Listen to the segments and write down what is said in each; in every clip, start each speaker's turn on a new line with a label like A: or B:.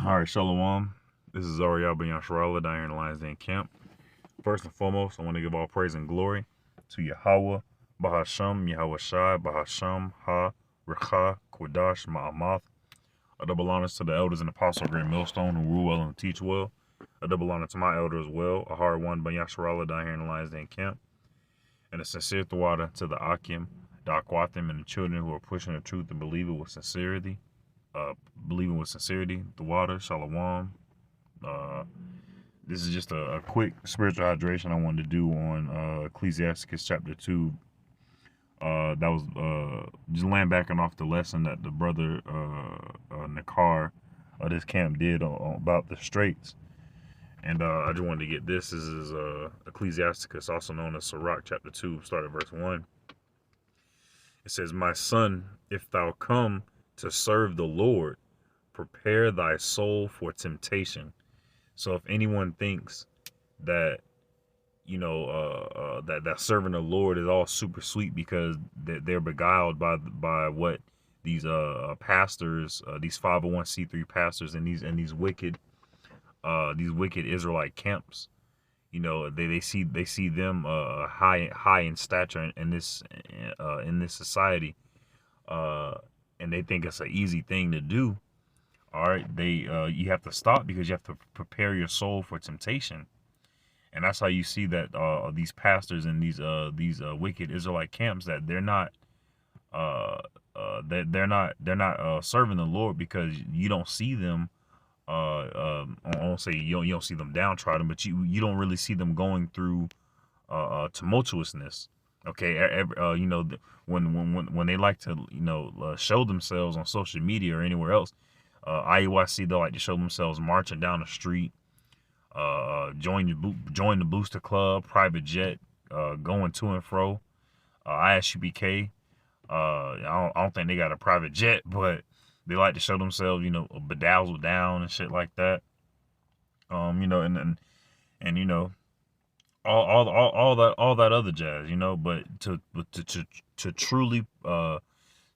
A: All right, Shalom. This is Ariel Ben Yasharallah down here in the Lions Den camp. First and foremost, I want to give all praise and glory to Yahweh, Bahasham, Yahweh Shai, Bahasham, Ha, Recha, Kodash, Ma'amath. A double honor to the elders and apostle of Great Millstone who rule well and teach well. A double honor to my elder as well, a hard one Ben Yasharallah down here in the Lions Den camp. And a sincere thwada to the Akim, the Akwathim, and the children who are pushing the truth and believing with sincerity. The water, Shalom. This is just a quick spiritual hydration I wanted to do on Ecclesiasticus chapter 2. That was just laying back and off the lesson that the brother Nakar of this camp did about the straits. And I just wanted to get this. This is Ecclesiasticus, also known as Sirach, chapter 2, start at verse 1. It says, "My son, if thou come to serve the Lord, prepare thy soul for temptation." So if anyone thinks that, that serving the Lord is all super sweet because they're beguiled by what these pastors, these 501c3 pastors, and these wicked Israelite camps, they see them high in stature in this society, and they think it's an easy thing to do. All right, you have to stop because you have to prepare your soul for temptation, and that's how you see that these pastors and these wicked Israelite camps, that they're not serving the Lord, because you don't see them. I won't say you don't see them downtrodden, but you don't really see them going through tumultuousness. Okay, when they like to show themselves on social media or anywhere else. IUIC, they like to show themselves marching down the street, join the booster club, private jet, going to and fro. ISUBK, I don't think they got a private jet, but they like to show themselves, bedazzled down and shit like that. And all that other jazz, But to truly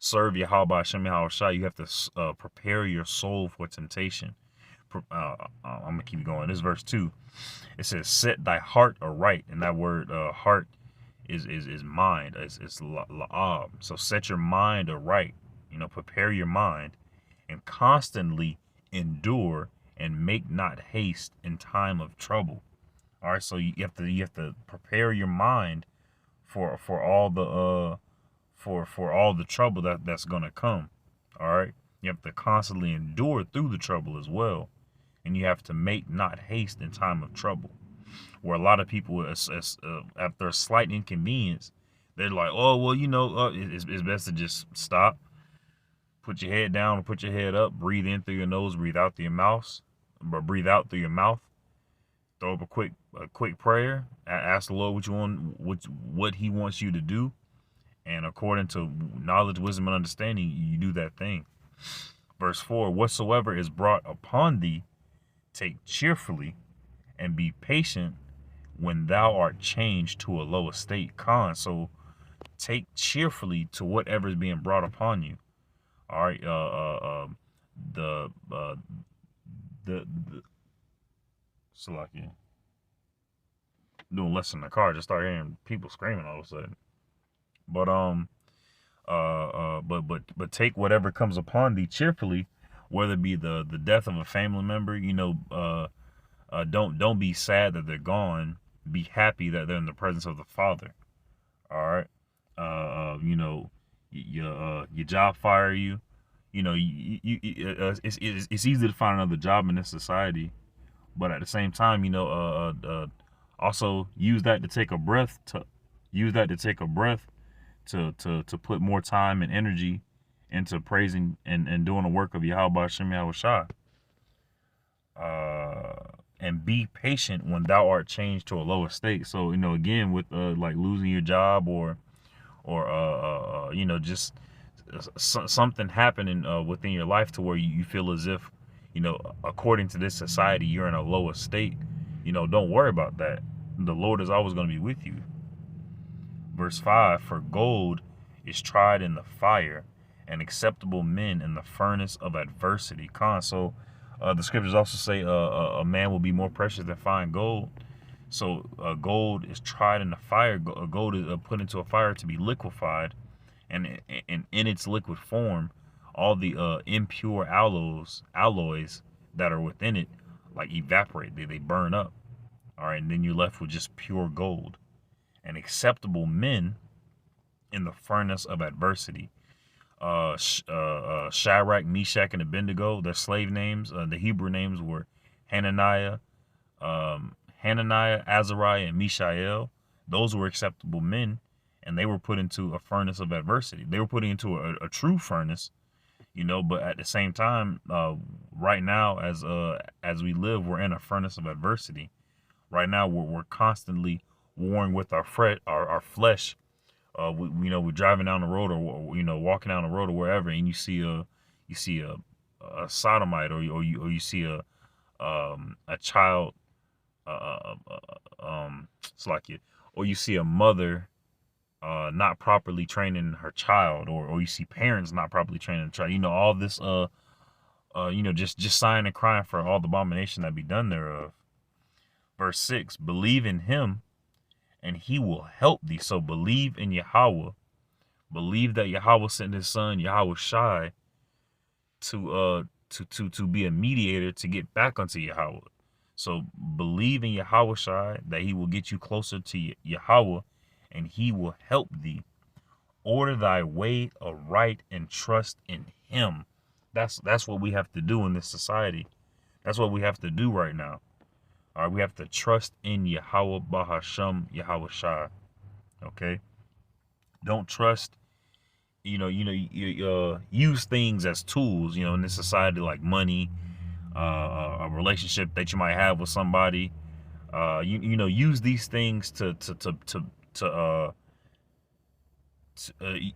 A: serve Yahweh Hashem Yahweh Shai, you have to prepare your soul for temptation. I'm gonna keep going. This is verse 2. It says, "Set thy heart aright," and that word heart is mind. It's la'ab. So set your mind aright. Prepare your mind, and constantly endure, and make not haste in time of trouble. All right. So you have to prepare your mind for all the for all the trouble that's gonna come. All right. You have to constantly endure through the trouble as well, and you have to make not haste in time of trouble. Where a lot of people, after a slight inconvenience, they're like, "Oh well, it's best to just stop, put your head down, put your head up, breathe in through your nose, breathe out through your mouth, throw up a quick prayer, ask the Lord what He wants you to do." And according to knowledge, wisdom, and understanding, you do that thing. Verse 4, "Whatsoever is brought upon thee, take cheerfully, and be patient when thou art changed to a low estate." So take cheerfully to whatever is being brought upon you. All right. Salakia. Doing less in the car, just start hearing people screaming all of a sudden. But take whatever comes upon thee cheerfully, whether it be the death of a family member. Don't be sad that they're gone. Be happy that they're in the presence of the Father. All right. Your job fire you. It's easy to find another job in this society, but at the same time, also use that to take a breath. To put more time and energy into praising and doing the work of Yahweh Hashem Yahweh Shai. And be patient when thou art changed to a lower state. So, again, with like losing your job or just something happening within your life to where you feel as if, according to this society, you're in a lower state. Don't worry about that. The Lord is always going to be with you. Verse 5, "For gold is tried in the fire, and acceptable men in the furnace of adversity." So The scriptures also say a man will be more precious than fine gold. So gold is tried in the fire. Gold is put into a fire to be liquefied, and in its liquid form, all the impure alloys that are within it, like evaporate. They burn up. All right, and then you're left with just pure gold. And acceptable men in the furnace of adversity. Shadrach, Meshach, and Abednego, their slave names, the Hebrew names were Hananiah, Azariah, and Mishael. Those were acceptable men, and they were put into a furnace of adversity. They were put into a true furnace, but at the same time, right now, as we live, we're in a furnace of adversity. Right now, we're constantly warring with our flesh. We're driving down the road, or walking down the road, or wherever, and you see a sodomite, or you see a child, it's like it, or you see a mother not properly training her child, or you see parents not properly training the child. All this just sighing and crying for all the abomination that be done thereof. Verse 6, believe in him and he will help thee. So believe in Yahweh. Believe that Yahweh sent his son, Yahweh Shai, to be a mediator to get back unto Yahweh. So believe in Yahweh Shai, that he will get you closer to Yahweh, and he will help thee. Order thy way aright and trust in him. That's what we have to do in this society. That's what we have to do right now. All right, we have to trust in Yahweh Bahasham, Yahweh Shai. Okay, don't trust. Use things as tools. In this society, like money, a relationship that you might have with somebody. Use these things to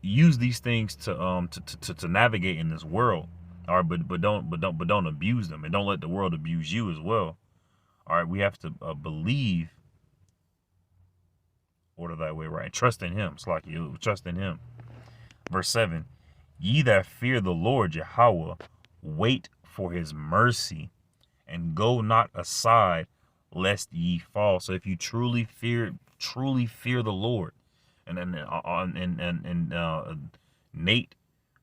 A: use these things to navigate in this world. All right, but don't abuse them, and don't let the world abuse you as well. All right, we have to believe. Order thy way right. Trust in him. It's like you trust in him. Verse 7, ye that fear the Lord Yahweh, wait for his mercy, and go not aside, lest ye fall. So if you truly fear the Lord, and Nate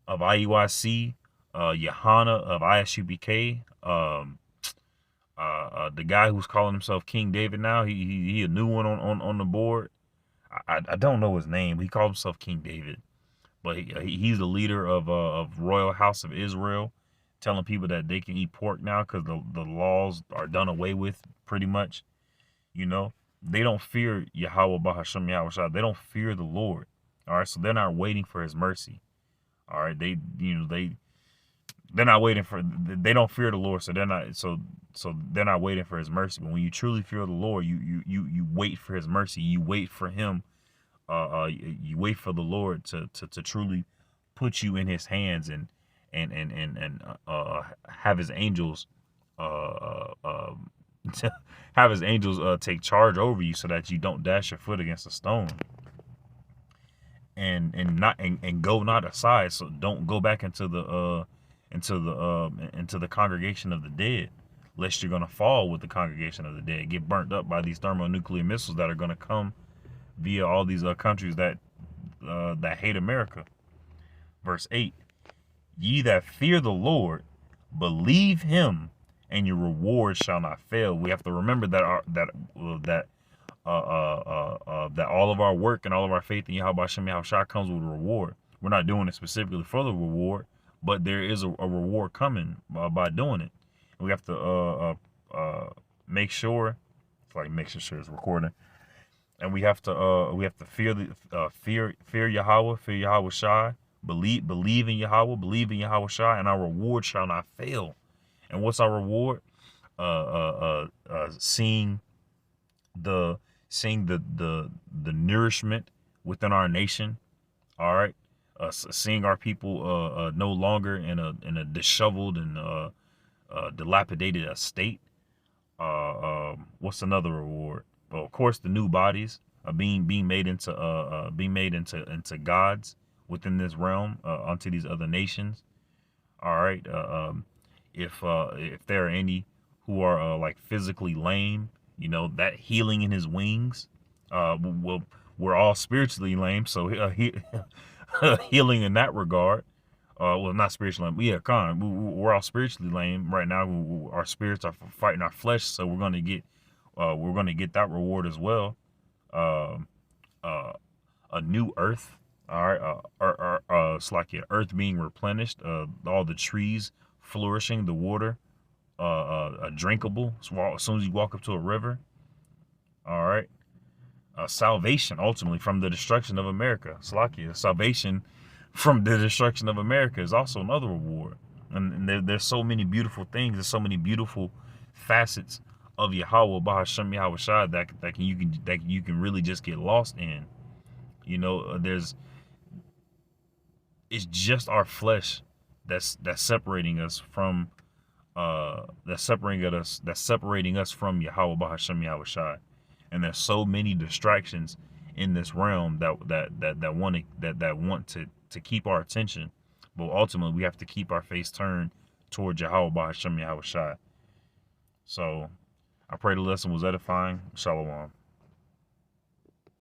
A: of IUIC, Johanna of ISUBK, the guy who's calling himself King David now, he a new one on the board. I don't know his name. He called himself King David, but he's the leader of Royal House of Israel, telling people that they can eat pork now because the laws are done away with, pretty much. They don't fear Yahweh Bahasham Yahweh Shai. They don't fear the Lord. All right, so they're not waiting for his mercy. All right, they're not waiting for. They don't fear the Lord, so they're not waiting for his mercy. But when you truly fear the Lord, you wait for his mercy. You wait for him. You wait for the Lord to truly put you in his hands, and have his angels take charge over you, so that you don't dash your foot against a stone. And go not aside. So don't go back into the congregation of the dead, lest you're gonna fall with the congregation of the dead, get burnt up by these thermonuclear missiles that are gonna come via all these countries that hate America. Verse 8, ye that fear the Lord, believe him, and your reward shall not fail. We have to remember that all of our work and all of our faith in Yahweh Hashem Yahweh Shai comes with a reward. We're not doing it specifically for the reward, but there is a reward coming by doing it. And we have to make sure. It's like making sure it's recording. And we have to fear Yahweh, fear Yahweh Shai, believe in Yahweh, believe in Yahweh Shai, and our reward shall not fail. And what's our reward? Seeing the nourishment within our nation. All right, seeing our people no longer in a disheveled and dilapidated state. What's another reward? Well, of course, the new bodies are being made into gods within this realm unto these other nations. All right, if there are any who are like physically lame, you know, that healing in his wings. Well, we're all spiritually lame, so healing in that regard. Well, not spiritually lame, but yeah, we're all spiritually lame right now. Our spirits are fighting our flesh, so we're gonna get that reward as well. Um, uh, a new earth. All right, it's like earth being replenished. All the trees flourishing, the water drinkable. So as soon as you walk up to a river, all right. Salvation ultimately from the destruction of America. Salakia, salvation from the destruction of America is also another reward. And there's so many beautiful things. There's so many beautiful facets of Yahweh, Bahashem Yahweh Shai, that you can really just get lost in. You know, it's just our flesh that's separating us from that's separating us from Yahweh Bahashem Yahweh Shai. And there's so many distractions in this realm that want to keep our attention, but ultimately we have to keep our face turned towards Yahweh Bahashem Yahweh Shai. So I pray the lesson was edifying. Shalom.